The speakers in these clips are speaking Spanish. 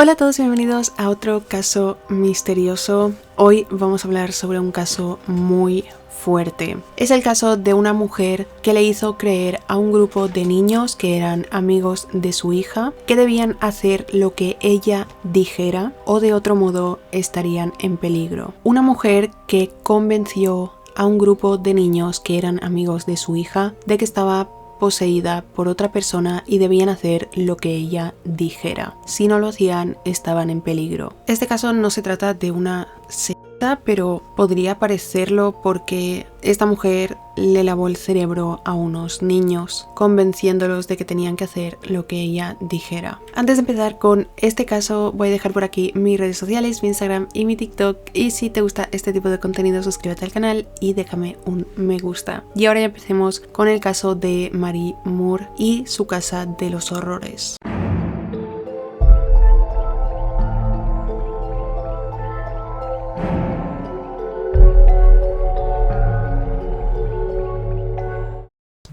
Hola a todos y bienvenidos a otro caso misterioso. Hoy vamos a hablar sobre un caso muy fuerte. Es el caso de una mujer que le hizo creer a un grupo de niños que eran amigos de su hija que debían hacer lo que ella dijera o de otro modo estarían en peligro. Una mujer que convenció a un grupo de niños que eran amigos de su hija de que estaba poseída por otra persona y debían hacer lo que ella dijera. Si no lo hacían, estaban en peligro. Este caso no se trata de una secta, pero podría parecerlo porque esta mujer le lavó el cerebro a unos niños, convenciéndolos de que tenían que hacer lo que ella dijera. Antes de empezar con este caso, voy a dejar por aquí mis redes sociales, mi Instagram y mi TikTok. Y si te gusta este tipo de contenido, suscríbete al canal y déjame un me gusta. Y ahora ya empecemos con el caso de Marie Moore y su casa de los horrores.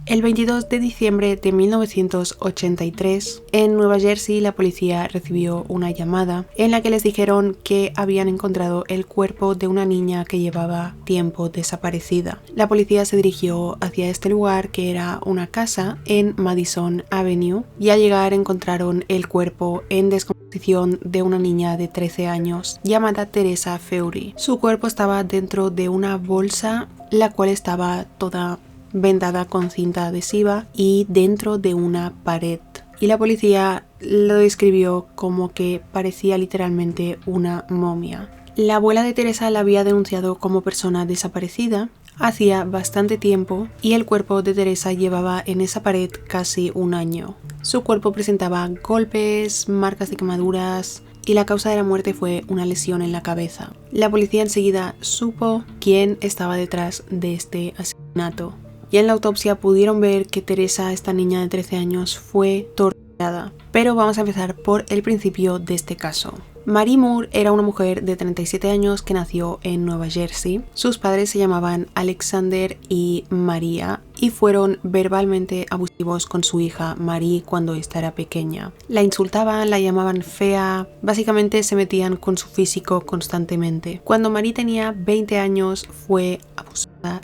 El 22 de diciembre de 1983, en Nueva Jersey, la policía recibió una llamada en la que les dijeron que habían encontrado el cuerpo de una niña que llevaba tiempo desaparecida. La policía se dirigió hacia este lugar, que era una casa en Madison Avenue, y al llegar encontraron el cuerpo en descomposición de una niña de 13 años llamada Teresa Feury. Su cuerpo estaba dentro de una bolsa, la cual estaba toda vendada con cinta adhesiva y dentro de una pared. Y la policía lo describió como que parecía literalmente una momia. La abuela de Teresa la había denunciado como persona desaparecida hacía bastante tiempo y el cuerpo de Teresa llevaba en esa pared casi un año. Su cuerpo presentaba golpes, marcas de quemaduras y la causa de la muerte fue una lesión en la cabeza. La policía enseguida supo quién estaba detrás de este asesinato. Y en la autopsia pudieron ver que Teresa, esta niña de 13 años, fue torturada. Pero vamos a empezar por el principio de este caso. Marie Moore era una mujer de 37 años que nació en Nueva Jersey. Sus padres se llamaban Alexander y María y fueron verbalmente abusivos con su hija Marie cuando ésta era pequeña. La insultaban, la llamaban fea, básicamente se metían con su físico constantemente. Cuando Marie tenía 20 años fue abusada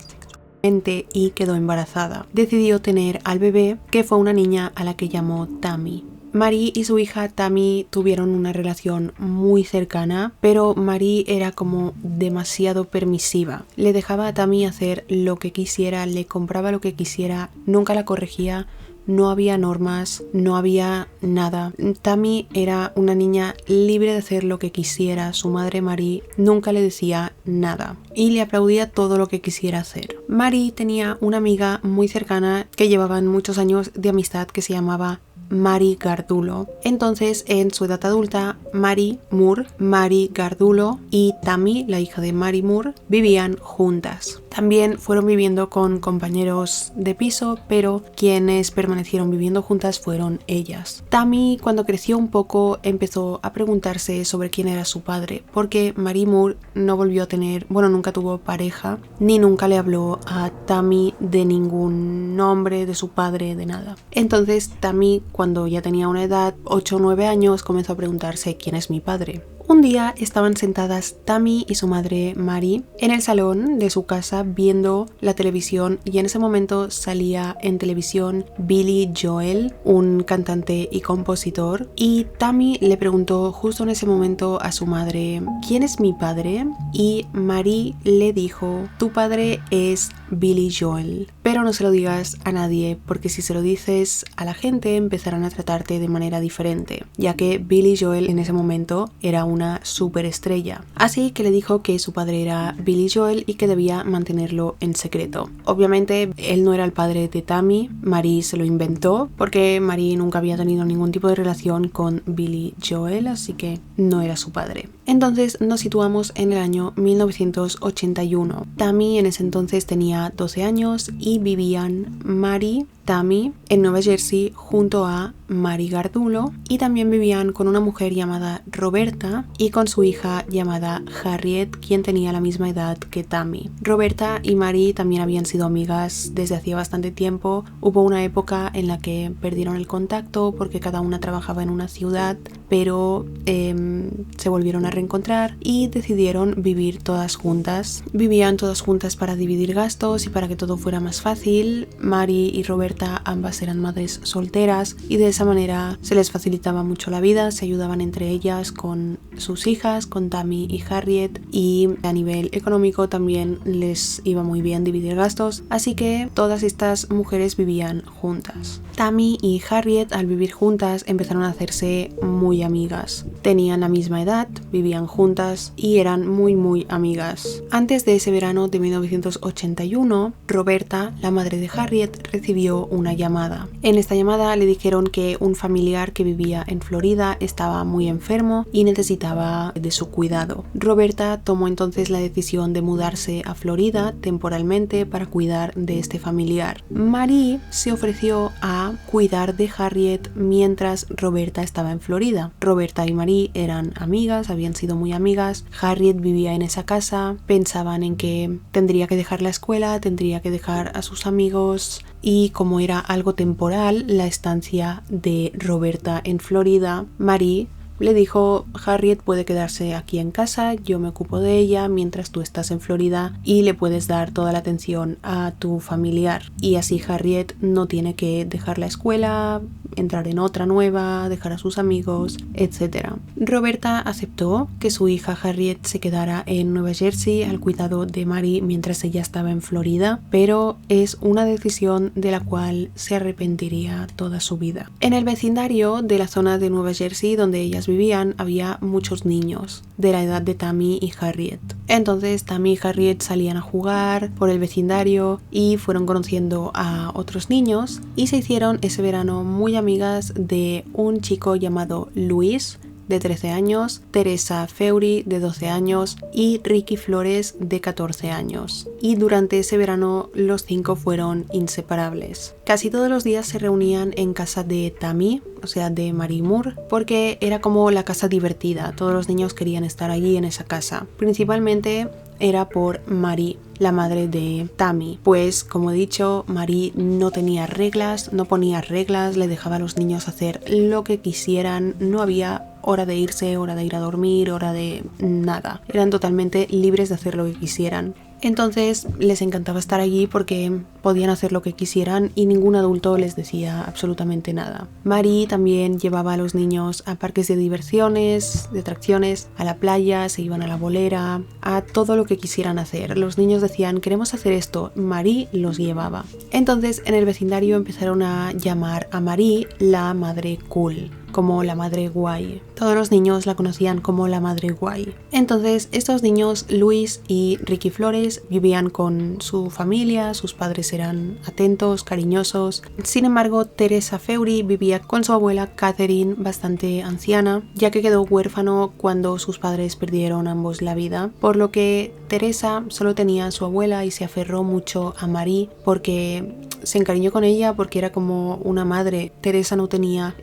y quedó embarazada. Decidió tener al bebé, que fue una niña a la que llamó Tammy. Marie y su hija Tammy tuvieron una relación muy cercana, pero Marie era como demasiado permisiva. Le dejaba a Tammy hacer lo que quisiera, le compraba lo que quisiera, nunca la corregía. No había normas, no había nada. Tammy era una niña libre de hacer lo que quisiera. Su madre Marie nunca le decía nada y le aplaudía todo lo que quisiera hacer. Marie tenía una amiga muy cercana que llevaban muchos años de amistad que se llamaba Mary Gardulo. Entonces, en su edad adulta, Marie Moore, Mary Gardulo y Tammy, la hija de Marie Moore, vivían juntas. También fueron viviendo con compañeros de piso, pero quienes permanecieron viviendo juntas fueron ellas. Tammy, cuando creció un poco, empezó a preguntarse sobre quién era su padre, porque Marie Moore no volvió a tener, nunca tuvo pareja, ni nunca le habló a Tammy de ningún nombre, de su padre, de nada. Entonces, Tammy, cuando ya tenía una edad, 8 o 9 años, comenzó a preguntarse quién es mi padre. Un día estaban sentadas Tammy y su madre Marie en el salón de su casa viendo la televisión y en ese momento salía en televisión Billy Joel, un cantante y compositor, y Tammy le preguntó justo en ese momento a su madre ¿quién es mi padre? Y Marie le dijo tu padre es Billy Joel, pero no se lo digas a nadie porque si se lo dices a la gente empezarán a tratarte de manera diferente, ya que Billy Joel en ese momento era una superestrella. Así que le dijo que su padre era Billy Joel y que debía mantenerlo en secreto. Obviamente él no era el padre de Tammy, Marie se lo inventó porque Marie nunca había tenido ningún tipo de relación con Billy Joel, así que no era su padre. Entonces nos situamos en el año 1981. Tammy en ese entonces tenía 12 años y vivían Marie Tammy en Nueva Jersey junto a Mary Gardulo, y también vivían con una mujer llamada Roberta y con su hija llamada Harriet, quien tenía la misma edad que Tammy. Roberta y Mary también habían sido amigas desde hacía bastante tiempo. Hubo una época en la que perdieron el contacto porque cada una trabajaba en una ciudad, pero se volvieron a reencontrar y decidieron vivir todas juntas. Vivían todas juntas para dividir gastos y para que todo fuera más fácil. Mary y Roberta ambas eran madres solteras y de esa manera se les facilitaba mucho la vida, se ayudaban entre ellas con sus hijas, con Tammy y Harriet, y a nivel económico también les iba muy bien dividir gastos, así que todas estas mujeres vivían juntas. Tammy y Harriet, al vivir juntas, empezaron a hacerse muy amigas. Tenían la misma edad, vivían juntas y eran muy amigas. Antes de ese verano de 1981, Roberta, la madre de Harriet, recibió una llamada. En esta llamada le dijeron que un familiar que vivía en Florida estaba muy enfermo y necesitaba de su cuidado. Roberta tomó entonces la decisión de mudarse a Florida temporalmente para cuidar de este familiar. Mary se ofreció a cuidar de Harriet mientras Roberta estaba en Florida. Roberta y Mary eran amigas, habían sido muy amigas. Harriet vivía en esa casa, pensaban en que tendría que dejar la escuela, tendría que dejar a sus amigos, y como era algo temporal la estancia de Roberta en Florida, Mary le dijo: Harriet puede quedarse aquí en casa, yo me ocupo de ella mientras tú estás en Florida y le puedes dar toda la atención a tu familiar. Y así Harriet no tiene que dejar la escuela, entrar en otra nueva, dejar a sus amigos, etc. Roberta aceptó que su hija Harriet se quedara en Nueva Jersey al cuidado de Mary mientras ella estaba en Florida, pero es una decisión de la cual se arrepentiría toda su vida. En el vecindario de la zona de Nueva Jersey donde ellas vivían había muchos niños de la edad de Tammy y Harriet. Entonces Tammy y Harriet salían a jugar por el vecindario y fueron conociendo a otros niños y se hicieron ese verano muy amigas de un chico llamado Luis, de 13 años, Teresa Feury, de 12 años, y Ricky Flores, de 14 años. Y durante ese verano los 5 fueron inseparables. Casi todos los días se reunían en casa de Tammy, o sea de Mary Moore, porque era como la casa divertida. Todos los niños querían estar allí en esa casa. Principalmente era por Mary, la madre de Tammy, pues como he dicho, Mary no tenía reglas, no ponía reglas, le dejaba a los niños hacer lo que quisieran, no había hora de irse, hora de ir a dormir, hora de nada. Eran totalmente libres de hacer lo que quisieran. Entonces les encantaba estar allí porque podían hacer lo que quisieran y ningún adulto les decía absolutamente nada. Mary también llevaba a los niños a parques de diversiones, de atracciones, a la playa, se iban a la bolera, a todo lo que quisieran hacer. Los niños decían: queremos hacer esto, Mary los llevaba. Entonces en el vecindario empezaron a llamar a Mary la madre cool, como la madre guay. Todos los niños la conocían como la madre guay. Entonces estos niños, Luis y Ricky Flores, vivían con su familia, sus padres eran atentos, cariñosos. Sin embargo, Teresa Feury vivía con su abuela Catherine, bastante anciana, ya que quedó huérfano cuando sus padres perdieron ambos la vida, por lo que Teresa solo tenía a su abuela y se aferró mucho a Mary porque se encariñó con ella, porque era como una madre. Teresa no tenía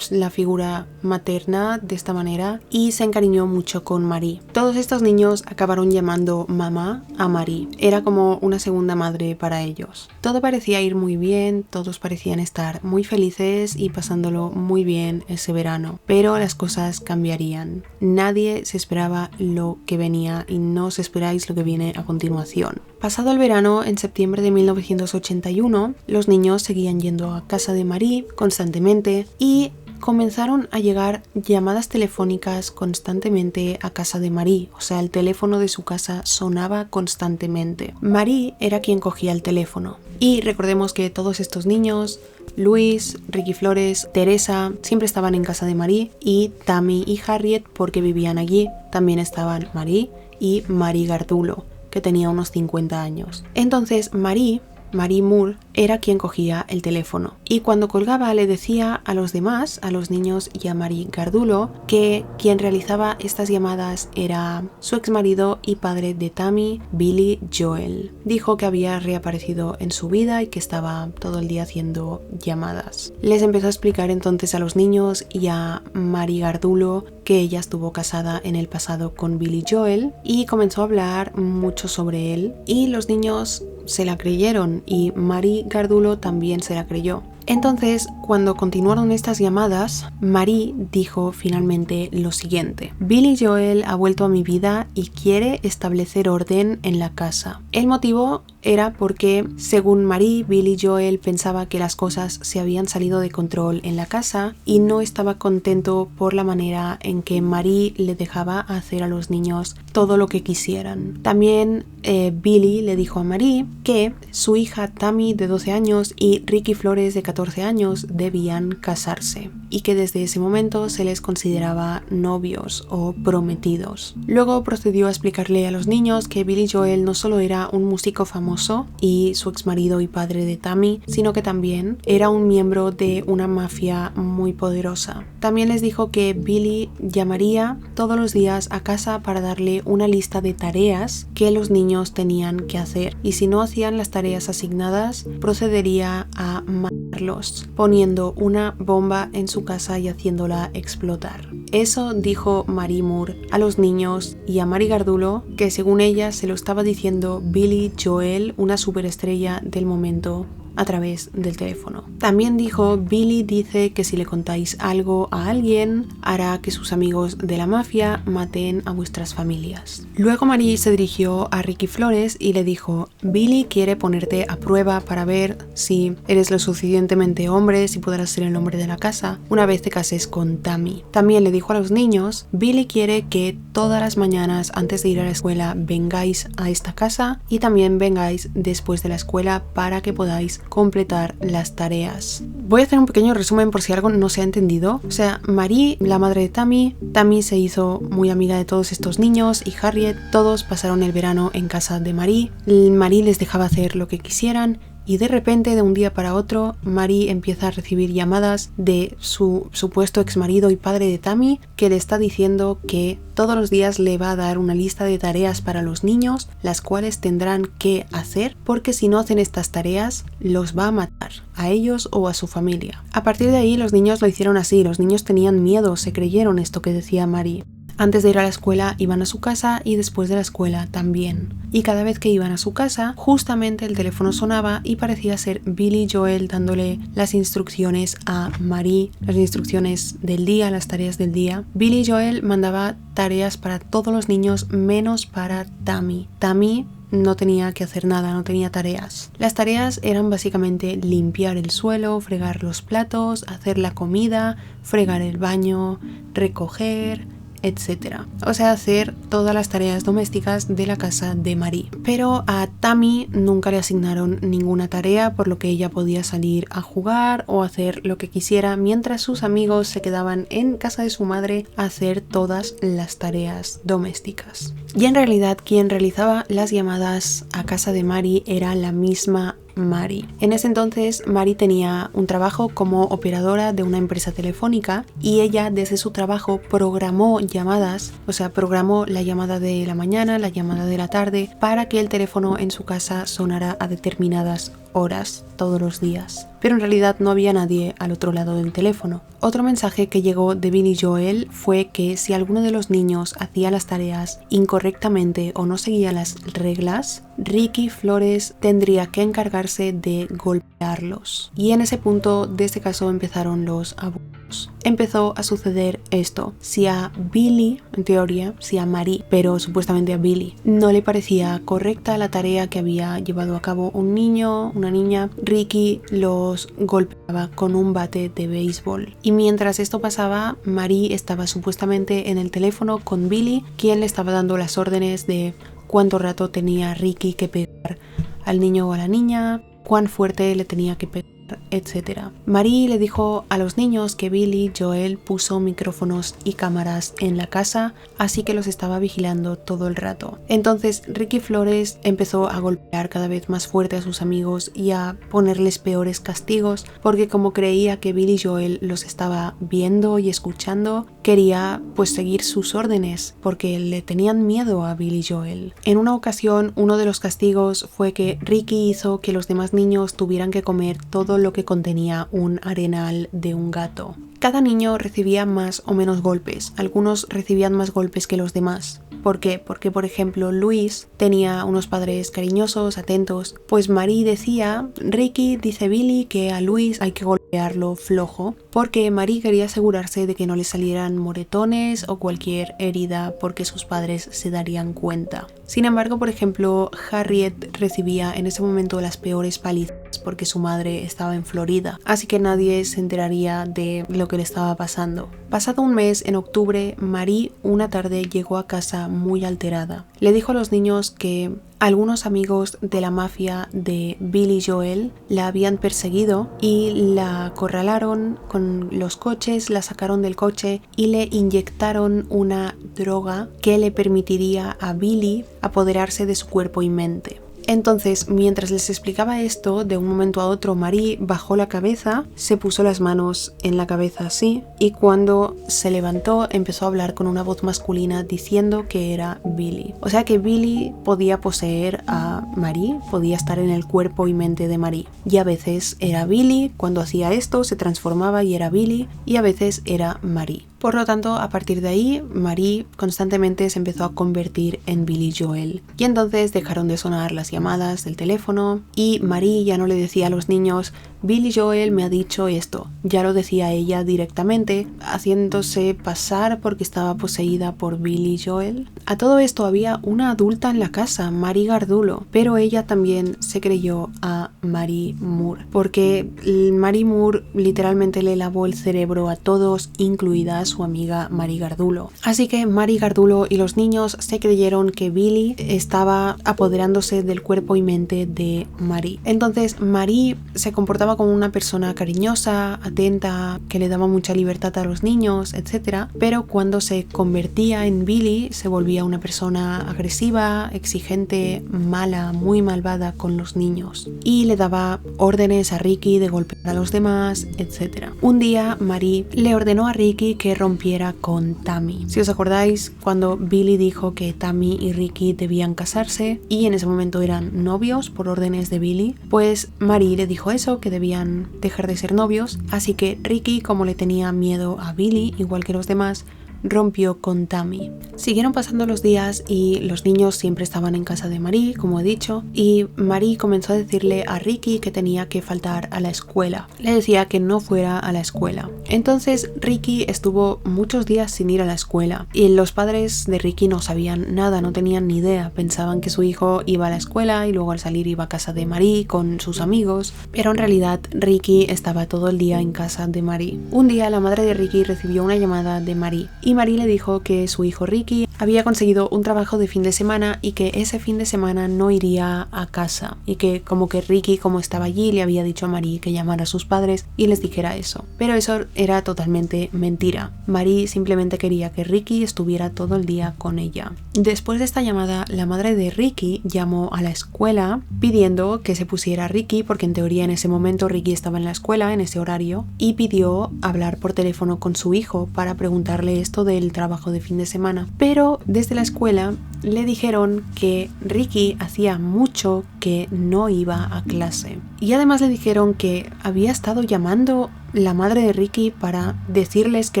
la figura materna de esta manera y se encariñó mucho con Mary. Todos estos niños acabaron llamando mamá a Mary. Era como una segunda madre para ellos. Todo parecía ir muy bien, todos parecían estar muy felices y pasándolo muy bien ese verano, pero las cosas cambiarían. Nadie se esperaba lo que venía y no os esperáis lo que viene a continuación. Pasado el verano, en septiembre de 1981, los niños seguían yendo a casa de Mary constantemente y comenzaron a llegar llamadas telefónicas constantemente a casa de Mary. O sea, el teléfono de su casa sonaba constantemente. Mary era quien cogía el teléfono. Y recordemos que todos estos niños, Luis, Ricky Flores, Teresa, siempre estaban en casa de Mary, y Tammy y Harriet, porque vivían allí, también estaban Mary y Mary Gardulo, que tenía unos 50 años. Entonces Mary Mary Moore, era quien cogía el teléfono. Y cuando colgaba le decía a los demás, a los niños y a Mary Gardulo, que quien realizaba estas llamadas era su exmarido y padre de Tammy, Billy Joel. Dijo que había reaparecido en su vida y que estaba todo el día haciendo llamadas. Les empezó a explicar entonces a los niños y a Mary Gardulo que ella estuvo casada en el pasado con Billy Joel y comenzó a hablar mucho sobre él, y los niños se la creyeron y Mary Gardulo también se la creyó. Entonces, cuando continuaron estas llamadas, Mary dijo finalmente lo siguiente: Billy Joel ha vuelto a mi vida y quiere establecer orden en la casa. El motivo era porque, según Mary, Billy Joel pensaba que las cosas se habían salido de control en la casa y no estaba contento por la manera en que Mary le dejaba hacer a los niños todo lo que quisieran. También Billy le dijo a Mary que su hija Tammy de 12 años y Ricky Flores de 14 años debían casarse y que desde ese momento se les consideraba novios o prometidos. Luego procedió a explicarle a los niños que Billy Joel no solo era un músico famoso y su exmarido y padre de Tammy, sino que también era un miembro de una mafia muy poderosa. También les dijo que Billy llamaría todos los días a casa para darle una lista de tareas que los niños tenían que hacer, y si no hacían las tareas asignadas, procedería a matarlos, poniendo una bomba en su casa y haciéndola explotar. Eso dijo Mary Moore a los niños y a Mary Gardulo, que según ella se lo estaba diciendo Billy Joel, una superestrella del momento, a través del teléfono. También dijo: Billy dice que si le contáis algo a alguien, hará que sus amigos de la mafia maten a vuestras familias. Luego Mary se dirigió a Ricky Flores y le dijo: Billy quiere ponerte a prueba para ver si eres lo suficientemente hombre, si podrás ser el hombre de la casa una vez te cases con Tammy. También le dijo a los niños: Billy quiere que todas las mañanas antes de ir a la escuela vengáis a esta casa y también vengáis después de la escuela para que podáis completar las tareas. Voy a hacer un pequeño resumen por si algo no se ha entendido. O sea, Mary, la madre de Tammy se hizo muy amiga de todos estos niños, y Harriet, todos pasaron el verano en casa de Mary. Mary les dejaba hacer lo que quisieran. Y de repente, de un día para otro, Mary empieza a recibir llamadas de su supuesto exmarido y padre de Tammy, que le está diciendo que todos los días le va a dar una lista de tareas para los niños, las cuales tendrán que hacer, porque si no hacen estas tareas, los va a matar, a ellos o a su familia. A partir de ahí, los niños lo hicieron así, los niños tenían miedo, se creyeron esto que decía Mary. Antes de ir a la escuela iban a su casa y después de la escuela también. Y cada vez que iban a su casa, justamente el teléfono sonaba y parecía ser Billy Joel dándole las instrucciones a Mary, las instrucciones del día, las tareas del día. Billy Joel mandaba tareas para todos los niños menos para Tammy. Tammy no tenía que hacer nada, no tenía tareas. Las tareas eran básicamente limpiar el suelo, fregar los platos, hacer la comida, fregar el baño, recoger, etc. O sea, hacer todas las tareas domésticas de la casa de Mary. Pero a Tammy nunca le asignaron ninguna tarea, por lo que ella podía salir a jugar o hacer lo que quisiera, mientras sus amigos se quedaban en casa de su madre a hacer todas las tareas domésticas. Y en realidad quien realizaba las llamadas a casa de Mary era la misma Mary. En ese entonces Mary tenía un trabajo como operadora de una empresa telefónica, y ella desde su trabajo programó llamadas, o sea, programó la llamada de la mañana, la llamada de la tarde, para que el teléfono en su casa sonara a determinadas horas todos los días. Pero en realidad no había nadie al otro lado del teléfono. Otro mensaje que llegó de Billy Joel fue que si alguno de los niños hacía las tareas incorrectamente o no seguía las reglas, Ricky Flores tendría que encargarse de golpearlos. Y en ese punto de este caso empezaron los abusos. Empezó a suceder esto: si a Billy, en teoría, si a Mary, pero supuestamente a Billy, no le parecía correcta la tarea que había llevado a cabo un niño, una niña, Ricky los golpeaba con un bate de béisbol. Y mientras esto pasaba, Mary estaba supuestamente en el teléfono con Billy, quien le estaba dando las órdenes de cuánto rato tenía Ricky que pegar al niño o a la niña, cuán fuerte le tenía que pegar etc. Marie le dijo a los niños que Billy Joel puso micrófonos y cámaras en la casa, así que los estaba vigilando todo el rato. Entonces Ricky Flores empezó a golpear cada vez más fuerte a sus amigos y a ponerles peores castigos, porque como creía que Billy Joel los estaba viendo y escuchando, quería pues seguir sus órdenes, porque le tenían miedo a Billy Joel. En una ocasión, uno de los castigos fue que Ricky hizo que los demás niños tuvieran que comer todo lo que contenía un arenal de un gato. Cada niño recibía más o menos golpes, algunos recibían más golpes que los demás. ¿Por qué? Porque, por ejemplo, Luis tenía unos padres cariñosos, atentos. Pues Marie decía, Ricky dice Billy que a Luis hay que golpearlo flojo, porque Marie quería asegurarse de que no le salieran moretones o cualquier herida, porque sus padres se darían cuenta. Sin embargo, por ejemplo, Harriet recibía en ese momento las peores palizas porque su madre estaba en Florida, así que nadie se enteraría de lo que le estaba pasando. Pasado un mes, en octubre, Marie una tarde llegó a casa muy alterada. Le dijo a los niños que algunos amigos de la mafia de Billy Joel la habían perseguido y la acorralaron con los coches, la sacaron del coche y le inyectaron una droga que le permitiría a Billy apoderarse de su cuerpo y mente. Entonces, mientras les explicaba esto, de un momento a otro Marie bajó la cabeza, se puso las manos en la cabeza así, y cuando se levantó empezó a hablar con una voz masculina diciendo que era Billy. O sea que Billy podía poseer a Marie, podía estar en el cuerpo y mente de Marie. Y a veces era Billy, cuando hacía esto se transformaba y era Billy, y a veces era Marie. Por lo tanto, a partir de ahí, Marie constantemente se empezó a convertir en Billy Joel. Y entonces dejaron de sonar las llamadas del teléfono y Marie ya no le decía a los niños, Billy Joel me ha dicho esto. Ya lo decía ella directamente, haciéndose pasar porque estaba poseída por Billy Joel. A todo esto había una adulta en la casa, Marie Gardulo, pero ella también se creyó a Marie Moore, porque Marie Moore literalmente le lavó el cerebro a todos, incluida su amiga Marie Gardulo. Así que Marie Gardulo y los niños se creyeron que Billy estaba apoderándose del cuerpo y mente de Marie. Entonces Marie se comportaba como una persona cariñosa, atenta, que le daba mucha libertad a los niños, etc. Pero cuando se convertía en Billy se volvía una persona agresiva, exigente, mala, muy malvada con los niños. Y le daba órdenes a Ricky de golpear a los demás, etc. Un día Marie le ordenó a Ricky que rompiera con Tammy. Si os acordáis, cuando Billy dijo que Tammy y Ricky debían casarse y en ese momento eran novios por órdenes de Billy, pues Marie le dijo eso, que debían dejar de ser novios, así que Ricky, como le tenía miedo a Billy, igual que los demás, rompió con Tammy. Siguieron pasando los días y los niños siempre estaban en casa de Marie, como he dicho, y Marie comenzó a decirle a Ricky que tenía que faltar a la escuela. Le decía que no fuera a la escuela. Entonces Ricky estuvo muchos días sin ir a la escuela y los padres de Ricky no sabían nada, no tenían ni idea. Pensaban que su hijo iba a la escuela y luego al salir iba a casa de Marie con sus amigos, pero en realidad Ricky estaba todo el día en casa de Marie. Un día la madre de Ricky recibió una llamada de Marie y Marie le dijo que su hijo Ricky había conseguido un trabajo de fin de semana y que ese fin de semana no iría a casa, y que como que Ricky, como estaba allí, le había dicho a Marie que llamara a sus padres y les dijera eso. Pero eso era totalmente mentira. Marie simplemente quería que Ricky estuviera todo el día con ella. Después de esta llamada, la madre de Ricky llamó a la escuela pidiendo que se pusiera a Ricky, porque en teoría en ese momento Ricky estaba en la escuela en ese horario, y pidió hablar por teléfono con su hijo para preguntarle esto del trabajo de fin de semana. Pero desde la escuela le dijeron que Ricky hacía mucho que no iba a clase. Y además le dijeron que había estado llamando la madre de Ricky para decirles que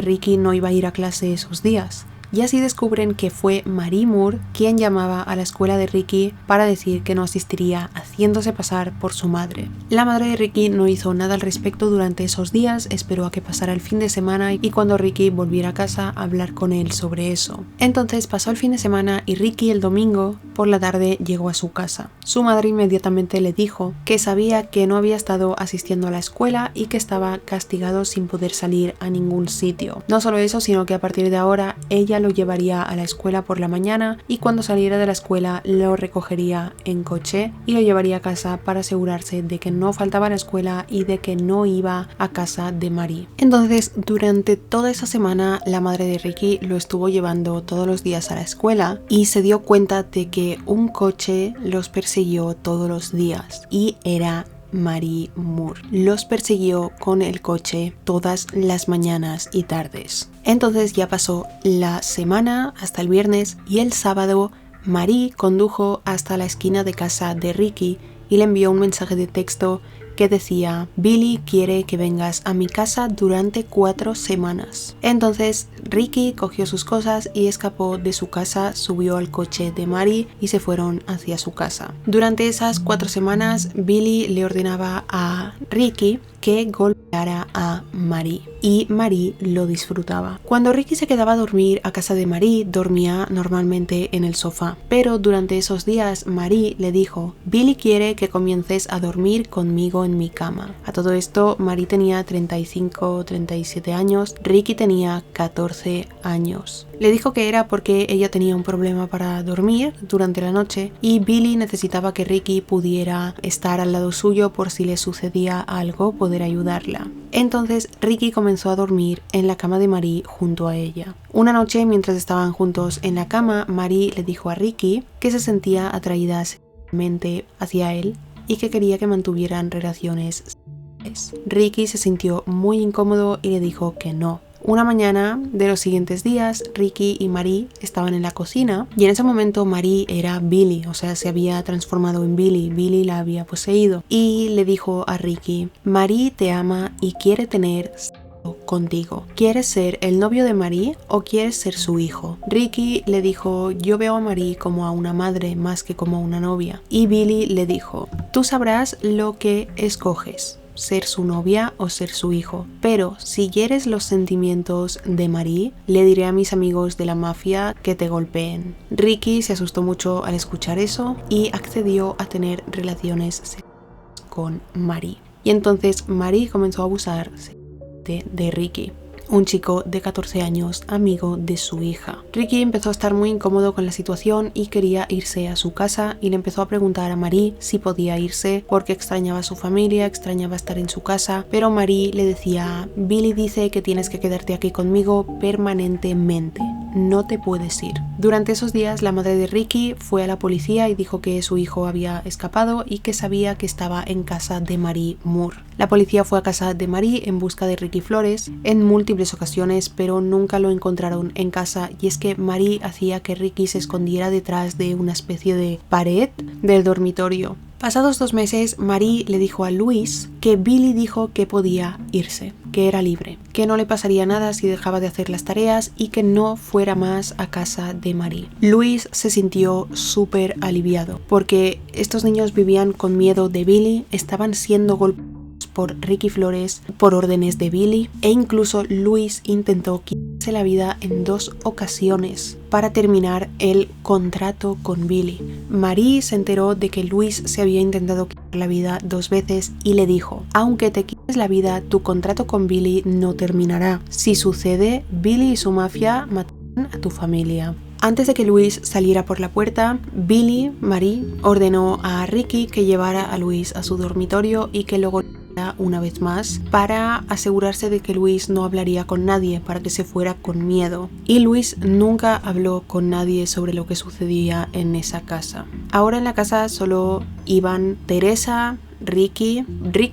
Ricky no iba a ir a clase esos días. Y así descubren que fue Marie Moore quien llamaba a la escuela de Ricky para decir que no asistiría, haciéndose pasar por su madre. La madre de Ricky no hizo nada al respecto durante esos días, esperó a que pasara el fin de semana y cuando Ricky volviera a casa a hablar con él sobre eso. Entonces pasó el fin de semana y Ricky el domingo por la tarde llegó a su casa. Su madre inmediatamente le dijo que sabía que no había estado asistiendo a la escuela y que estaba castigado sin poder salir a ningún sitio. No solo eso, sino que a partir de ahora ella lo llevaría a la escuela por la mañana y cuando saliera de la escuela lo recogería en coche y lo llevaría a casa para asegurarse de que no faltaba a la escuela y de que no iba a casa de Marie. Entonces, durante toda esa semana, la madre de Ricky lo estuvo llevando todos los días a la escuela y se dio cuenta de que un coche los persiguió todos los días y era Marie Moore. Los persiguió con el coche todas las mañanas y tardes. Entonces ya pasó la semana hasta el viernes y el sábado Marie condujo hasta la esquina de casa de Ricky y le envió un mensaje de texto que decía: Billy quiere que vengas a mi casa durante 4 semanas. Entonces Ricky cogió sus cosas y escapó de su casa, subió al coche de Marie y se fueron hacia su casa. Durante esas 4 semanas Billy le ordenaba a Ricky que golpeara a Marie y Marie lo disfrutaba. Cuando Ricky se quedaba a dormir a casa de Marie, dormía normalmente en el sofá, pero durante esos días Marie le dijo: Billy quiere que comiences a dormir conmigo en mi cama. A todo esto Marie tenía 35-37 años, Ricky tenía 14 años. Le dijo que era porque ella tenía un problema para dormir durante la noche y Billy necesitaba que Ricky pudiera estar al lado suyo por si le sucedía algo, poder ayudarla. Entonces Ricky comenzó a dormir en la cama de Marie junto a ella. Una noche, mientras estaban juntos en la cama, Marie le dijo a Ricky que se sentía atraída sexualmente hacia él y que quería que mantuvieran relaciones sexuales. Ricky se sintió muy incómodo y le dijo que no. Una mañana de los siguientes días, Ricky y Marie estaban en la cocina y en ese momento Marie era Billy, o sea, se había transformado en Billy. Billy la había poseído y le dijo a Ricky: Marie te ama y quiere tener sexo contigo. ¿Quieres ser el novio de Marie o quieres ser su hijo? Ricky le dijo: yo veo a Marie como a una madre más que como a una novia. Y Billy le dijo: tú sabrás lo que escoges, ser su novia o ser su hijo, pero si hieres los sentimientos de Marie, le diré a mis amigos de la mafia que te golpeen. Ricky se asustó mucho al escuchar eso y accedió a tener relaciones sexuales con Marie. Y entonces Marie comenzó a abusar de Ricky, un chico de 14 años, amigo de su hija. Ricky empezó a estar muy incómodo con la situación y quería irse a su casa y le empezó a preguntar a Marie si podía irse porque extrañaba a su familia, extrañaba estar en su casa, pero Marie le decía: Billy dice que tienes que quedarte aquí conmigo permanentemente, no te puedes ir. Durante esos días la madre de Ricky fue a la policía y dijo que su hijo había escapado y que sabía que estaba en casa de Marie Moore. La policía fue a casa de Marie en busca de Ricky Flores en múltiples ocasiones, pero nunca lo encontraron en casa, y es que Marie hacía que Ricky se escondiera detrás de una especie de pared del dormitorio. Pasados 2 meses, Marie le dijo a Luis que Billy dijo que podía irse, que era libre, que no le pasaría nada si dejaba de hacer las tareas y que no fuera más a casa de Marie. Luis se sintió súper aliviado porque estos niños vivían con miedo de Billy, estaban siendo golpeados por Ricky Flores por órdenes de Billy e incluso Luis intentó quitarse la vida en 2 ocasiones para terminar el contrato con Billy. Marie se enteró de que Luis se había intentado quitar la vida 2 veces y le dijo: aunque te quites la vida, tu contrato con Billy no terminará. Si sucede, Billy y su mafia matarán a tu familia. Antes de que Luis saliera por la puerta, Marie ordenó a Ricky que llevara a Luis a su dormitorio y que luego una vez más para asegurarse de que Luis no hablaría con nadie, para que se fuera con miedo. Y Luis nunca habló con nadie sobre lo que sucedía en esa casa. Ahora en la casa solo iban Teresa, Ricky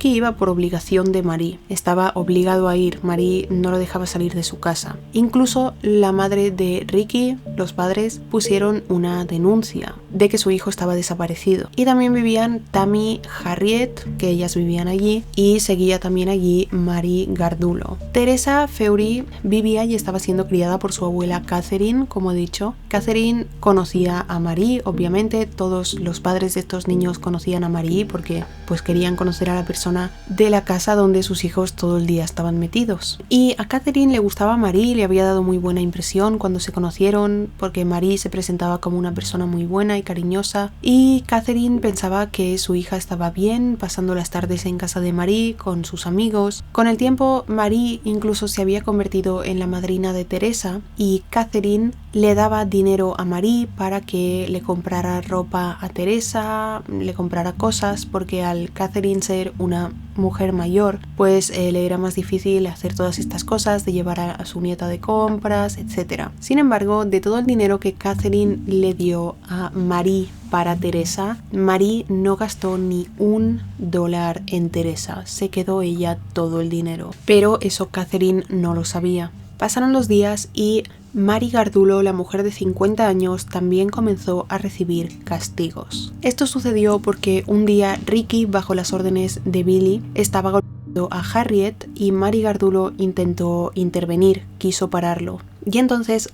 iba por obligación de Marie, estaba obligado a ir, Marie no lo dejaba salir de su casa. Incluso la madre de Ricky, los padres, pusieron una denuncia de que su hijo estaba desaparecido. Y también vivían Tammy Harriet, que ellas vivían allí, y seguía también allí Marie Gardulo. Teresa Feury vivía y estaba siendo criada por su abuela Catherine, como he dicho. Catherine conocía a Marie, obviamente todos los padres de estos niños conocían a Marie porque pues querían conocer a la persona de la casa donde sus hijos todo el día estaban metidos. Y a Catherine le gustaba Marie, le había dado muy buena impresión cuando se conocieron porque Marie se presentaba como una persona muy buena y cariñosa, y Catherine pensaba que su hija estaba bien, pasando las tardes en casa de Marie con sus amigos. Con el tiempo, Marie incluso se había convertido en la madrina de Teresa, y Catherine le daba dinero a Marie para que le comprara ropa a Teresa, le comprara cosas, porque al Catherine ser una mujer mayor, pues le era más difícil hacer todas estas cosas, de llevar a su nieta de compras, etc. Sin embargo, de todo el dinero que Catherine le dio a Marie para Teresa, Marie no gastó ni $1 en Teresa, se quedó ella todo el dinero. Pero eso Catherine no lo sabía. Pasaron los días y Marie Gardulo, la mujer de 50 años, también comenzó a recibir castigos. Esto sucedió porque un día Ricky, bajo las órdenes de Billy, estaba golpeando a Harriet y Marie Gardulo intentó intervenir, quiso pararlo. Y entonces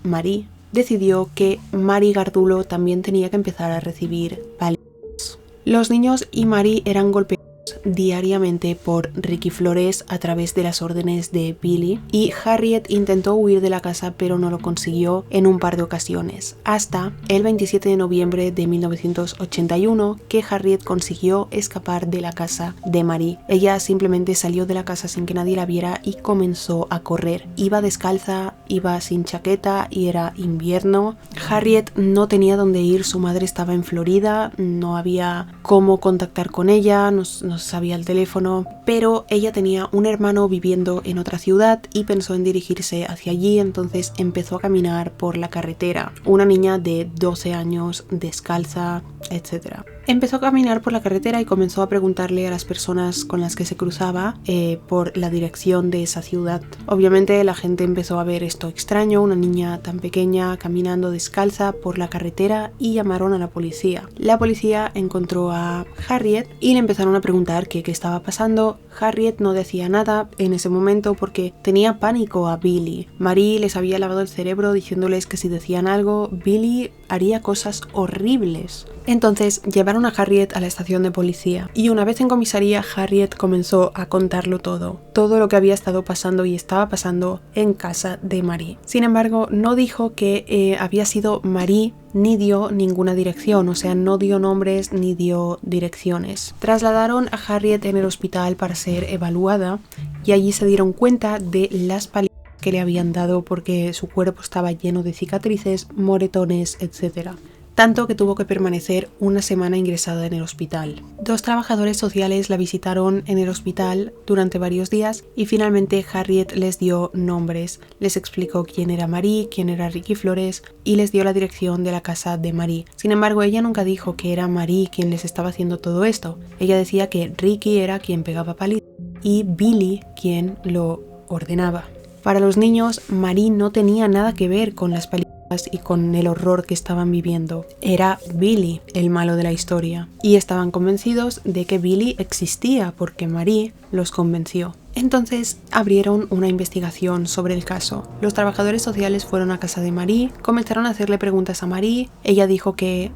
Marie, decidió que Marie Gardulo también tenía que empezar a recibir palizas. Los niños y Marie eran golpeados diariamente por Ricky Flores a través de las órdenes de Billy, y Harriet intentó huir de la casa pero no lo consiguió en un par de ocasiones, hasta el 27 de noviembre de 1981 que Harriet consiguió escapar de la casa de Marie. Ella simplemente salió de la casa sin que nadie la viera y comenzó a correr. Iba descalza, iba sin chaqueta y era invierno. Harriet no tenía dónde ir, su madre estaba en Florida, no había cómo contactar con ella, no sabía el teléfono, pero ella tenía un hermano viviendo en otra ciudad y pensó en dirigirse hacia allí, entonces empezó a caminar por la carretera. Una niña de 12 años, descalza, etc. Empezó a caminar por la carretera y comenzó a preguntarle a las personas con las que se cruzaba por la dirección de esa ciudad. Obviamente la gente empezó a ver esto extraño, una niña tan pequeña caminando descalza por la carretera, y llamaron a la policía. La policía encontró a Harriet y le empezaron a preguntar qué estaba pasando. Harriet no decía nada en ese momento porque tenía pánico a Billy. Marie les había lavado el cerebro diciéndoles que si decían algo, Billy haría cosas horribles. Entonces llevaron a Harriet a la estación de policía, y una vez en comisaría Harriet comenzó a contarlo todo lo que había estado pasando y estaba pasando en casa de Marie. Sin embargo, no dijo que había sido Marie, ni dio ninguna dirección, o sea, no dio nombres ni dio direcciones. Trasladaron a Harriet en el hospital para ser evaluada, y allí se dieron cuenta de las palizas que le habían dado porque su cuerpo estaba lleno de cicatrices, moretones, etc. Tanto que tuvo que permanecer una semana ingresada en el hospital. 2 trabajadores sociales la visitaron en el hospital durante varios días y finalmente Harriet les dio nombres, les explicó quién era Marie, quién era Ricky Flores y les dio la dirección de la casa de Marie. Sin embargo, ella nunca dijo que era Marie quien les estaba haciendo todo esto. Ella decía que Ricky era quien pegaba palizas y Billy quien lo ordenaba. Para los niños, Marie no tenía nada que ver con las palizas y con el horror que estaban viviendo. Era Billy el malo de la historia, y estaban convencidos de que Billy existía porque Marie los convenció. Entonces abrieron una investigación sobre el caso. Los trabajadores sociales fueron a casa de Marie, comenzaron a hacerle preguntas a Marie. Ella dijo que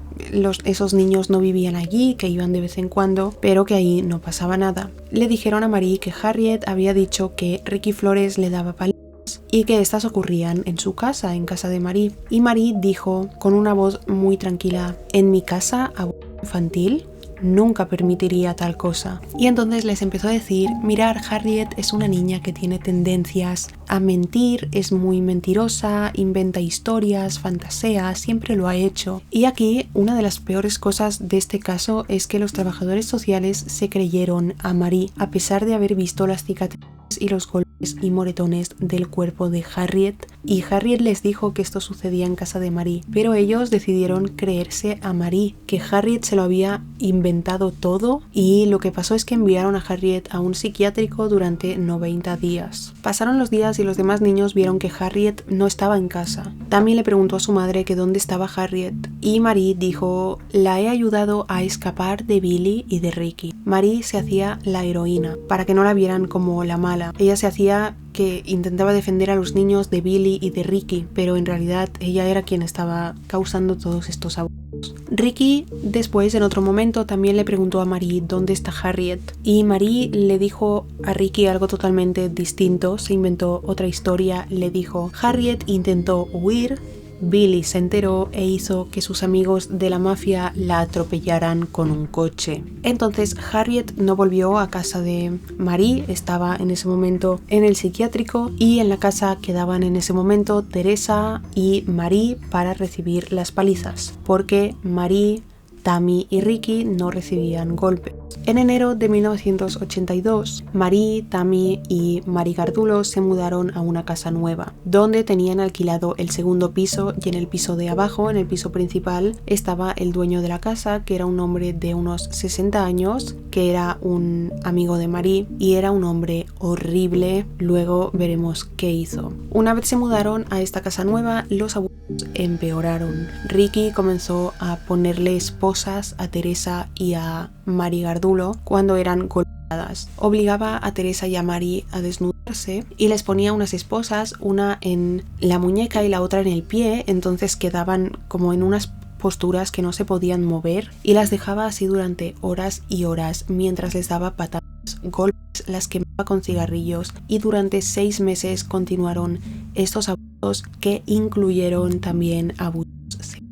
esos niños no vivían allí, que iban de vez en cuando, pero que ahí no pasaba nada. Le dijeron a Marie que Harriet había dicho que Ricky Flores le daba palizas y que estas ocurrían en su casa, en casa de Marie. Y Marie dijo con una voz muy tranquila: en mi casa, abuso infantil, nunca permitiría tal cosa. Y entonces les empezó a decir: mirar, Harriet es una niña que tiene tendencias a mentir, es muy mentirosa, inventa historias, fantasea, siempre lo ha hecho. Y aquí una de las peores cosas de este caso es que los trabajadores sociales se creyeron a Marie, a pesar de haber visto las cicatrices y los golpes y moretones del cuerpo de Harriet, y Harriet les dijo que esto sucedía en casa de Marie, pero ellos decidieron creerse a Marie, que Harriet se lo había inventado todo, y lo que pasó es que enviaron a Harriet a un psiquiátrico durante 90 días. Pasaron los días y los demás niños vieron que Harriet no estaba en casa. También le preguntó a su madre que dónde estaba Harriet, y Marie dijo: la he ayudado a escapar de Billy y de Ricky. Marie se hacía la heroína para que no la vieran como la mala. Ella se hacía que intentaba defender a los niños de Billy y de Ricky, pero en realidad ella era quien estaba causando todos estos abusos. Ricky después, en otro momento, también le preguntó a Marie dónde está Harriet, y Marie le dijo a Ricky algo totalmente distinto, se inventó otra historia. Le dijo: Harriet intentó huir Billy se enteró e hizo que sus amigos de la mafia la atropellaran con un coche. Entonces Harriet no volvió a casa de Marie, estaba en ese momento en el psiquiátrico, y en la casa quedaban en ese momento Teresa y Marie para recibir las palizas, porque Marie, Tammy y Ricky no recibían golpes. En enero de 1982, Marie, Tammy y Mari Gardulo se mudaron a una casa nueva, donde tenían alquilado el segundo piso, y en el piso de abajo, en el piso principal, estaba el dueño de la casa, que era un hombre de unos 60 años, que era un amigo de Marie y era un hombre horrible. Luego veremos qué hizo. Una vez se mudaron a esta casa nueva, los abusos empeoraron. Ricky comenzó a ponerle esposas a Teresa y a Mari Gardulo cuando eran golpeadas. Obligaba a Teresa y a Mari a desnudarse y les ponía unas esposas, una en la muñeca y la otra en el pie, entonces quedaban como en unas posturas que no se podían mover, y las dejaba así durante horas y horas mientras les daba patadas, golpes, las quemaba con cigarrillos, y durante 6 meses continuaron estos abusos, que incluyeron también abusos sexuales.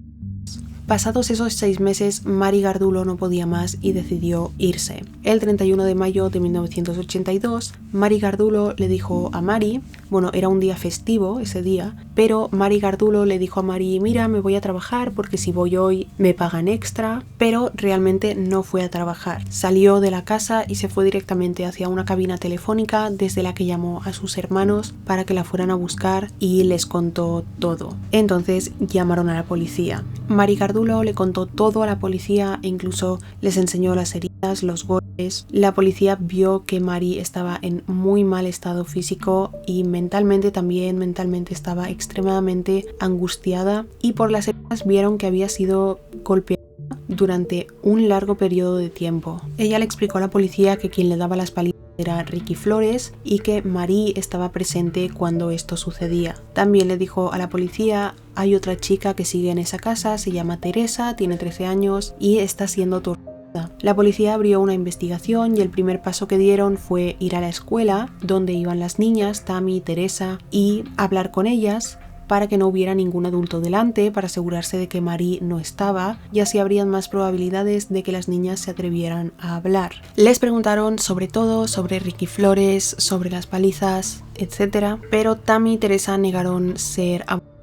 Pasados esos 6 meses, Mari Gardulo no podía más y decidió irse. El 31 de mayo de 1982, Mari Gardulo le dijo a Mari, bueno, era un día festivo ese día, pero Mari Gardulo le dijo a Mari: mira, me voy a trabajar porque si voy hoy me pagan extra, pero realmente no fue a trabajar. Salió de la casa y se fue directamente hacia una cabina telefónica desde la que llamó a sus hermanos para que la fueran a buscar y les contó todo. Entonces llamaron a la policía. Mari Gardulo le contó todo a la policía e incluso les enseñó las heridas, los golpes. La policía vio que Mari estaba en muy mal estado físico y mentalmente estaba extremadamente angustiada, y por las heridas vieron que había sido golpeada durante un largo periodo de tiempo. Ella le explicó a la policía que quien le daba las palizas era Ricky Flores y que Marie estaba presente cuando esto sucedía. También le dijo a la policía: hay otra chica que sigue en esa casa, se llama Teresa, tiene 13 años y está siendo torturada. La policía abrió una investigación y el primer paso que dieron fue ir a la escuela donde iban las niñas, Tammy y Teresa, y hablar con ellas para que no hubiera ningún adulto delante, para asegurarse de que Marie no estaba, y así habrían más probabilidades de que las niñas se atrevieran a hablar. Les preguntaron sobre todo, sobre Ricky Flores, sobre las palizas, etc. Pero Tammy y Teresa negaron ser abusadas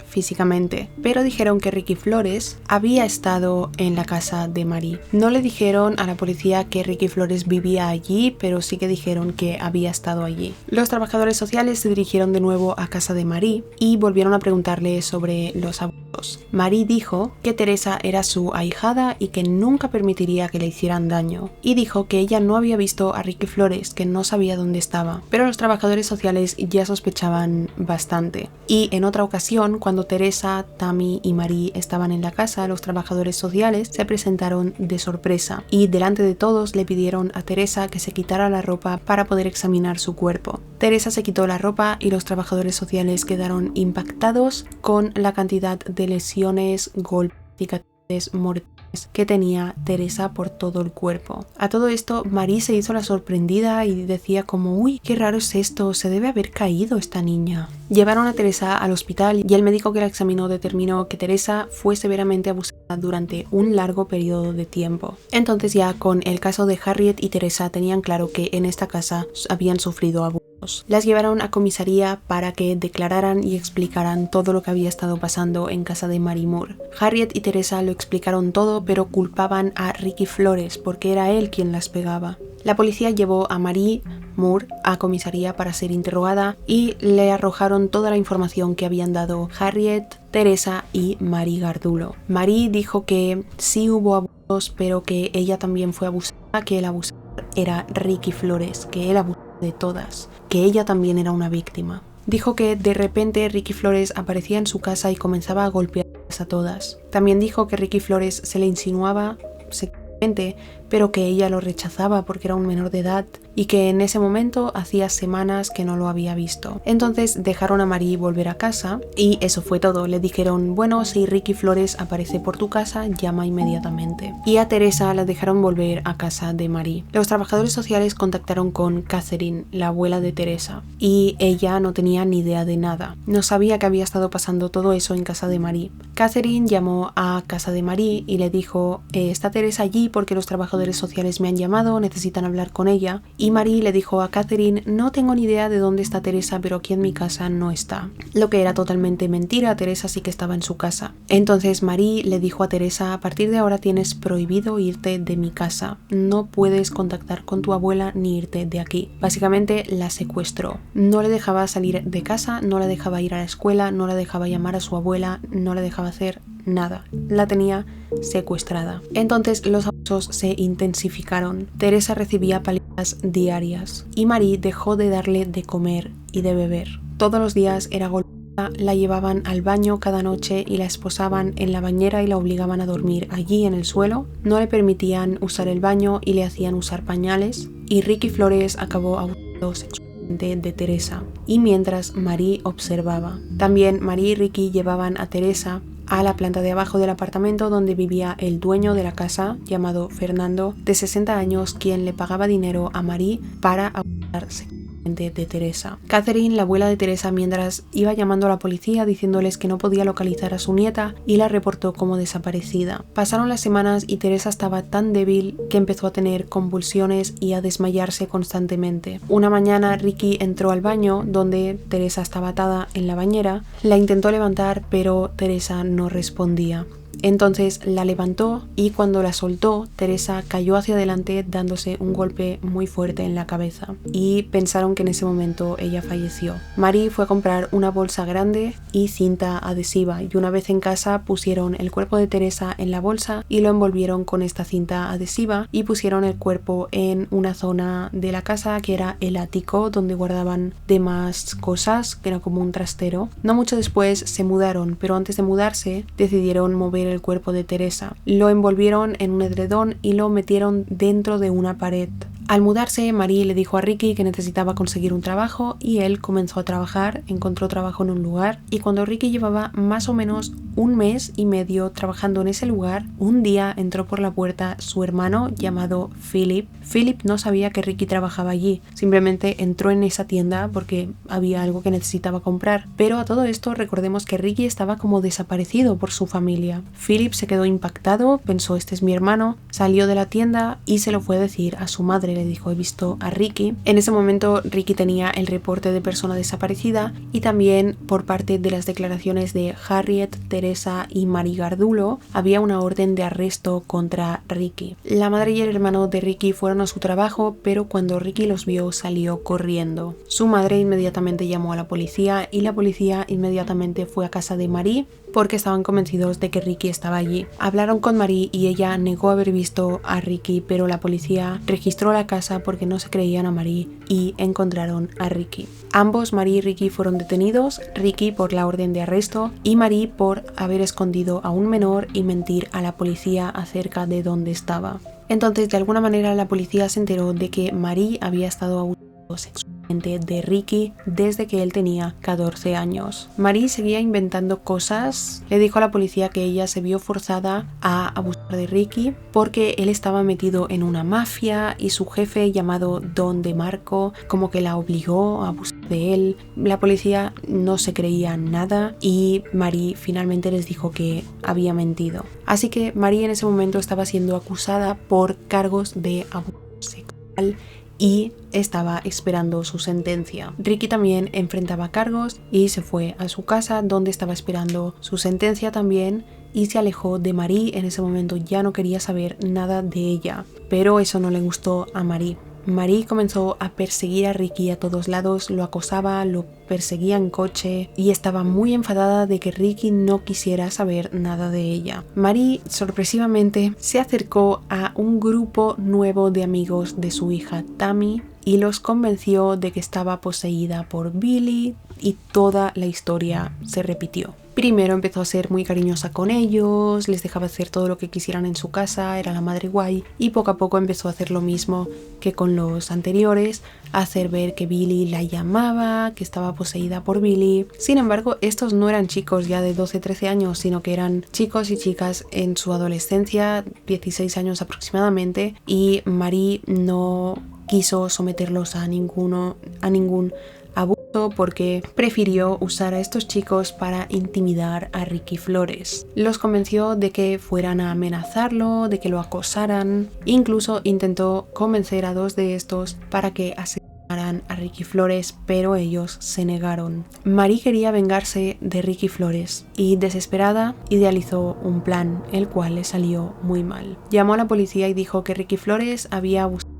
físicamente, pero dijeron que Ricky Flores había estado en la casa de Marie. No le dijeron a la policía que Ricky Flores vivía allí, pero sí que dijeron que había estado allí. Los trabajadores sociales se dirigieron de nuevo a casa de Marie y volvieron a preguntarle sobre los abusos. Marie dijo que Teresa era su ahijada y que nunca permitiría que le hicieran daño, y dijo que ella no había visto a Ricky Flores, que no sabía dónde estaba, pero los trabajadores sociales ya sospechaban bastante. Y en otra ocasión, cuando Teresa, Tammy y Marie estaban en la casa, los trabajadores sociales se presentaron de sorpresa y delante de todos le pidieron a Teresa que se quitara la ropa para poder examinar su cuerpo. Teresa se quitó la ropa y los trabajadores sociales quedaron impactados con la cantidad de lesiones, golpes, cicatrices, moretones que tenía Teresa por todo el cuerpo. A todo esto, Marie se hizo la sorprendida y decía como: uy, qué raro es esto, se debe haber caído esta niña. Llevaron a Teresa al hospital y el médico que la examinó determinó que Teresa fue severamente abusada durante un largo periodo de tiempo. Entonces, ya con el caso de Harriet y Teresa, tenían claro que en esta casa habían sufrido abusos. Las llevaron a comisaría para que declararan y explicaran todo lo que había estado pasando en casa de Marie Moore. Harriet y Teresa lo explicaron todo, pero culpaban a Ricky Flores porque era él quien las pegaba. La policía llevó a Marie Moore a comisaría para ser interrogada y le arrojaron toda la información que habían dado Harriet, Teresa y Mari Gardulo. Marie dijo que sí hubo abusos, pero que ella también fue abusada, que el abusador era Ricky Flores, que él abusó de todas, que ella también era una víctima. Dijo que de repente Ricky Flores aparecía en su casa y comenzaba a golpearlas a todas. También dijo que Ricky Flores se le insinuaba sexualmente, pero que ella lo rechazaba porque era un menor de edad y que en ese momento hacía semanas que no lo había visto. Entonces dejaron a Marie volver a casa y eso fue todo. Le dijeron, bueno, si Ricky Flores aparece por tu casa, llama inmediatamente. Y a Teresa la dejaron volver a casa de Marie. Los trabajadores sociales contactaron con Catherine, la abuela de Teresa, y ella no tenía ni idea de nada. No sabía que había estado pasando todo eso en casa de Marie. Catherine llamó a casa de Marie y le dijo, está Teresa allí porque los trabajadores sociales me han llamado, necesitan hablar con ella. Y Marie le dijo a Catherine, no tengo ni idea de dónde está Teresa, pero aquí en mi casa no está. Lo que era totalmente mentira, Teresa sí que estaba en su casa. Entonces Marie le dijo a Teresa, a partir de ahora tienes prohibido irte de mi casa. No puedes contactar con tu abuela ni irte de aquí. Básicamente la secuestró. No le dejaba salir de casa, no la dejaba ir a la escuela, no la dejaba llamar a su abuela, no la dejaba hacer nada. La tenía secuestrada. Entonces los abusos se intensificaron. Teresa recibía palizas diarias y Marie dejó de darle de comer y de beber. Todos los días era golpeada, la llevaban al baño cada noche y la esposaban en la bañera y la obligaban a dormir allí en el suelo. No le permitían usar el baño y le hacían usar pañales. Y Ricky Flores acabó abusando sexualmente de Teresa. Y mientras Marie observaba. También Marie y Ricky llevaban a Teresa a la planta de abajo del apartamento donde vivía el dueño de la casa, llamado Fernando, de 60 años, quien le pagaba dinero a Marie para abusar sexualmente de Teresa. Catherine, la abuela de Teresa, mientras iba llamando a la policía diciéndoles que no podía localizar a su nieta y la reportó como desaparecida. Pasaron las semanas y Teresa estaba tan débil que empezó a tener convulsiones y a desmayarse constantemente. Una mañana Ricky entró al baño donde Teresa estaba atada en la bañera, la intentó levantar pero Teresa no respondía. Entonces la levantó y cuando la soltó, Teresa cayó hacia adelante dándose un golpe muy fuerte en la cabeza y pensaron que en ese momento ella falleció. Marie fue a comprar una bolsa grande y cinta adhesiva y una vez en casa pusieron el cuerpo de Teresa en la bolsa y lo envolvieron con esta cinta adhesiva y pusieron el cuerpo en una zona de la casa que era el ático donde guardaban demás cosas, que era como un trastero. No mucho después se mudaron, pero antes de mudarse decidieron mover el cuerpo de Teresa. Lo envolvieron en un edredón y lo metieron dentro de una pared. Al mudarse, Marie le dijo a Ricky que necesitaba conseguir un trabajo y él comenzó a trabajar, encontró trabajo en un lugar y cuando Ricky llevaba más o menos un mes y medio trabajando en ese lugar, un día entró por la puerta su hermano llamado Philip. Philip no sabía que Ricky trabajaba allí, simplemente entró en esa tienda porque había algo que necesitaba comprar, pero a todo esto recordemos que Ricky estaba como desaparecido por su familia. Philip se quedó impactado, pensó este es mi hermano, salió de la tienda y se lo fue a decir a su madre. Le dijo he visto a Ricky. En ese momento Ricky tenía el reporte de persona desaparecida y también por parte de las declaraciones de Harriet, Teresa y Marie Gardulo había una orden de arresto contra Ricky. La madre y el hermano de Ricky fueron a su trabajo, pero cuando Ricky los vio salió corriendo. Su madre inmediatamente llamó a la policía y la policía inmediatamente fue a casa de Marie porque estaban convencidos de que Ricky estaba allí. Hablaron con Marie y ella negó haber visto a Ricky, pero la policía registró la casa porque no se creían a Marie y encontraron a Ricky. Ambos, Marie y Ricky, fueron detenidos, Ricky por la orden de arresto y Marie por haber escondido a un menor y mentir a la policía acerca de dónde estaba. Entonces, de alguna manera, la policía se enteró de que Marie había estado abusando sexualmente de Ricky desde que él tenía 14 años. Marie seguía inventando cosas. Le dijo a la policía que ella se vio forzada a abusar de Ricky porque él estaba metido en una mafia y su jefe llamado Don DeMarco como que la obligó a abusar de él. La policía no se creía nada y Marie finalmente les dijo que había mentido. Así que Marie en ese momento estaba siendo acusada por cargos de abuso sexual y estaba esperando su sentencia. Ricky también enfrentaba cargos y se fue a su casa donde estaba esperando su sentencia también y se alejó de Marie. En ese momento ya no quería saber nada de ella, pero eso no le gustó a Marie. Marie comenzó a perseguir a Ricky a todos lados, lo acosaba, lo perseguía en coche y estaba muy enfadada de que Ricky no quisiera saber nada de ella. Marie sorpresivamente se acercó a un grupo nuevo de amigos de su hija Tammy y los convenció de que estaba poseída por Billy y toda la historia se repitió. Primero empezó a ser muy cariñosa con ellos, les dejaba hacer todo lo que quisieran en su casa, era la madre guay, y poco a poco empezó a hacer lo mismo que con los anteriores, a hacer ver que Billy la llamaba, que estaba poseída por Billy. Sin embargo, estos no eran chicos ya de 12-13 años, sino que eran chicos y chicas en su adolescencia, 16 años aproximadamente, y Marie no quiso someterlos a ningún abuso porque prefirió usar a estos chicos para intimidar a Ricky Flores. Los convenció de que fueran a amenazarlo, de que lo acosaran. Incluso intentó convencer a 2 de estos para que asesinaran a Ricky Flores, pero ellos se negaron. Marie quería vengarse de Ricky Flores y, desesperada, idealizó un plan, el cual le salió muy mal. Llamó a la policía y dijo que Ricky Flores había abusado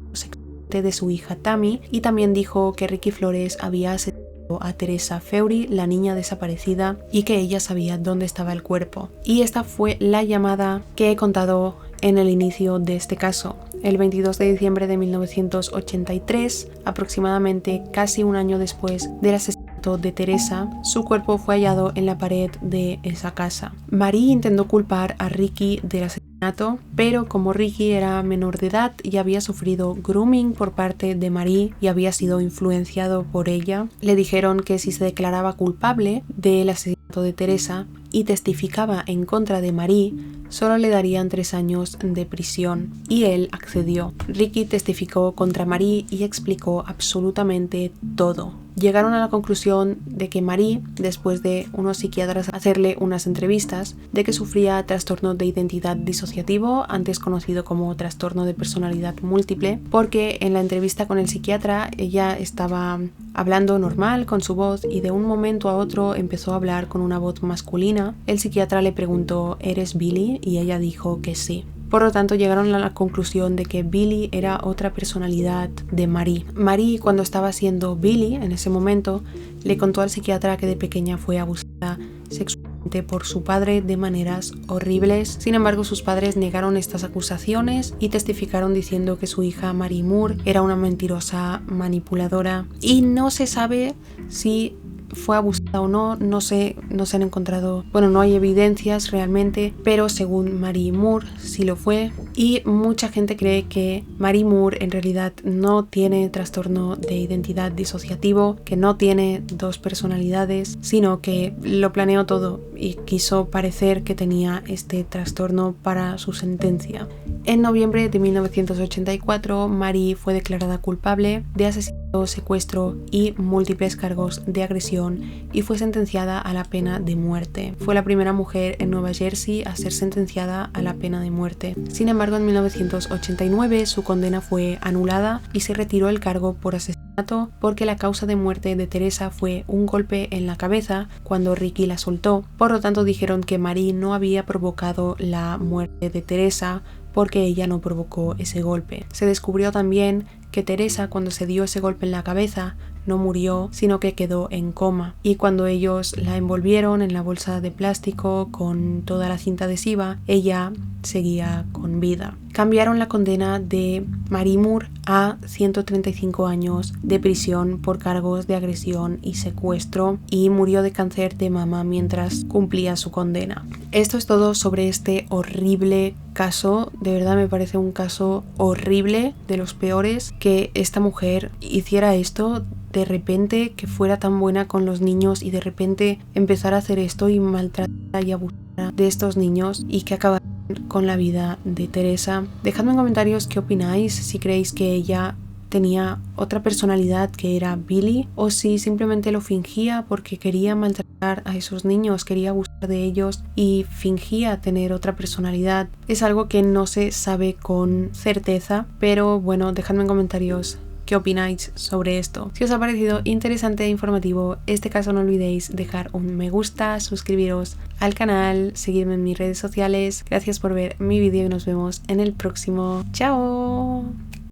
de su hija Tammy, y también dijo que Ricky Flores había asesinado a Teresa Feury, la niña desaparecida, y que ella sabía dónde estaba el cuerpo. Y esta fue la llamada que he contado en el inicio de este caso. El 22 de diciembre de 1983, aproximadamente casi un año después del asesinato de Teresa, su cuerpo fue hallado en la pared de esa casa. Marie intentó culpar a Ricky del asesinato, pero como Ricky era menor de edad y había sufrido grooming por parte de Marie y había sido influenciado por ella, le dijeron que si se declaraba culpable del asesinato de Teresa y testificaba en contra de Marie, solo le darían 3 años de prisión, y él accedió. Ricky testificó contra Marie y explicó absolutamente todo. Llegaron a la conclusión de que Marie, después de unos psiquiatras hacerle unas entrevistas, de que sufría trastorno de identidad disociativo, antes conocido como trastorno de personalidad múltiple, porque en la entrevista con el psiquiatra ella estaba hablando normal con su voz y de un momento a otro empezó a hablar con una voz masculina. El psiquiatra le preguntó: ¿eres Billy? Y ella dijo que sí. Por lo tanto, llegaron a la conclusión de que Billy era otra personalidad de Marie. Marie, cuando estaba siendo Billy, en ese momento, le contó al psiquiatra que de pequeña fue abusada sexualmente por su padre de maneras horribles. Sin embargo, sus padres negaron estas acusaciones y testificaron diciendo que su hija Marie Moore era una mentirosa manipuladora. Y no se sabe si fue abusada o no, no se han encontrado, no hay evidencias realmente, pero según Marie Moore sí lo fue, y mucha gente cree que Marie Moore en realidad no tiene trastorno de identidad disociativo, que no tiene 2 personalidades, sino que lo planeó todo y quiso parecer que tenía este trastorno para su sentencia. En noviembre de 1984, Marie fue declarada culpable de asesinato, secuestro y múltiples cargos de agresión y fue sentenciada a la pena de muerte. Fue la primera mujer en Nueva Jersey a ser sentenciada a la pena de muerte. Sin embargo, en 1989 su condena fue anulada y se retiró el cargo por asesinato porque la causa de muerte de Teresa fue un golpe en la cabeza cuando Ricky la soltó. Por lo tanto, dijeron que Marie no había provocado la muerte de Teresa porque ella no provocó ese golpe. Se descubrió también que Teresa, cuando se dio ese golpe en la cabeza, no murió, sino que quedó en coma. Y cuando ellos la envolvieron en la bolsa de plástico con toda la cinta adhesiva, ella seguía con vida. Cambiaron la condena de Marie Moore a 135 años de prisión por cargos de agresión y secuestro, y murió de cáncer de mama mientras cumplía su condena. Esto es todo sobre este horrible caso. De verdad me parece un caso horrible, de los peores, que esta mujer hiciera esto de repente, que fuera tan buena con los niños y de repente empezar a hacer esto y maltratar y abusar de estos niños, y que acabara con la vida de Teresa. Dejadme en comentarios qué opináis, si creéis que ella tenía otra personalidad que era Billy, o si simplemente lo fingía porque quería maltratar a esos niños, quería abusar de ellos y fingía tener otra personalidad. Es algo que no se sabe con certeza, pero bueno, dejadme en comentarios qué opináis sobre esto. Si os ha parecido interesante e informativo este caso, no olvidéis dejar un me gusta, suscribiros al canal, seguirme en mis redes sociales. Gracias por ver mi vídeo y nos vemos en el próximo. ¡Chao!